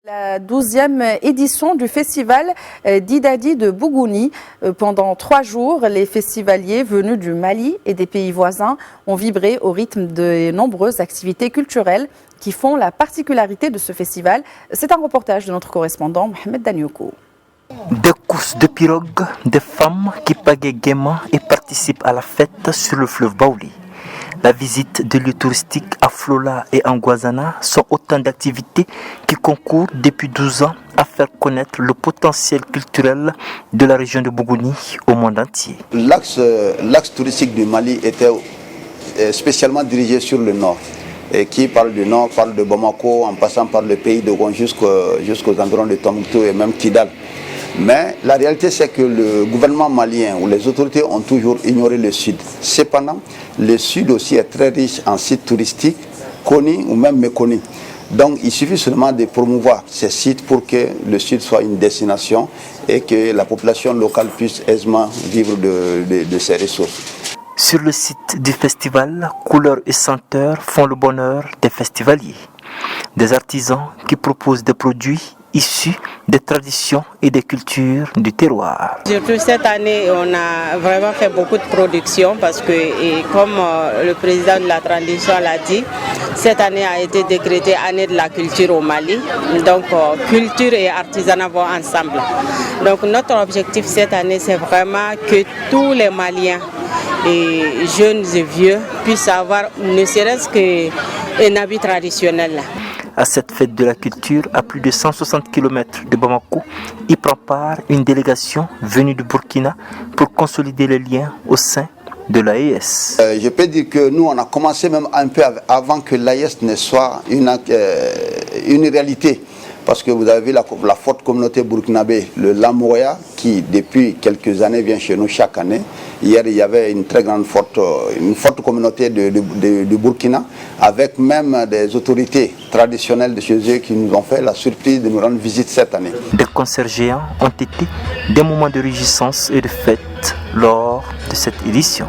La 12e édition du festival d'Idadi de Bougouni. Pendant 3 jours, les festivaliers venus du Mali et des pays voisins ont vibré au rythme de nombreuses activités culturelles qui font la particularité de ce festival. C'est un reportage de notre correspondant Mohamed Danioukou. Des courses de pirogues, des femmes qui pagaient gaiement et participent à la fête sur le fleuve Baouli. La visite de lieux touristiques à Flola et Anguazana sont autant d'activités qui concourent depuis 12 ans à faire connaître le potentiel culturel de la région de Bougouni au monde entier. L'axe touristique du Mali était spécialement dirigé sur le nord. Et qui parle du nord parle de Bamako en passant par le pays de Gon jusqu'aux environs de Tombouctou et même Kidal. Mais la réalité, c'est que le gouvernement malien ou les autorités ont toujours ignoré le sud. Cependant, le sud aussi est très riche en sites touristiques, connus ou même méconnus. Donc il suffit seulement de promouvoir ces sites pour que le sud soit une destination et que la population locale puisse aisément vivre de ses ressources. Sur le site du festival, couleurs et senteurs font le bonheur des festivaliers. Des artisans qui proposent des produits issus des traditions et des cultures du terroir. Surtout cette année, on a vraiment fait beaucoup de production parce que, comme le président de la transition l'a dit, cette année a été décrétée année de la culture au Mali. Donc, culture et artisanat vont ensemble. Donc, notre objectif cette année, c'est vraiment que tous les Maliens, et jeunes et vieux, puissent avoir ne serait-ce qu'un habit traditionnel. À cette fête de la culture, à plus de 160 km de Bamako, y prend part une délégation venue du Burkina pour consolider les liens au sein de l'AES. Je peux dire que nous, on a commencé même un peu avant que l'AES ne soit une réalité. Parce que vous avez la forte communauté burkinabé, le Lamoya, qui depuis quelques années vient chez nous chaque année. Hier, il y avait une très forte communauté du Burkina, avec même des autorités traditionnelles de chez eux qui nous ont fait la surprise de nous rendre visite cette année. Des concerts géants ont été des moments de réjouissance et de fête lors de cette édition.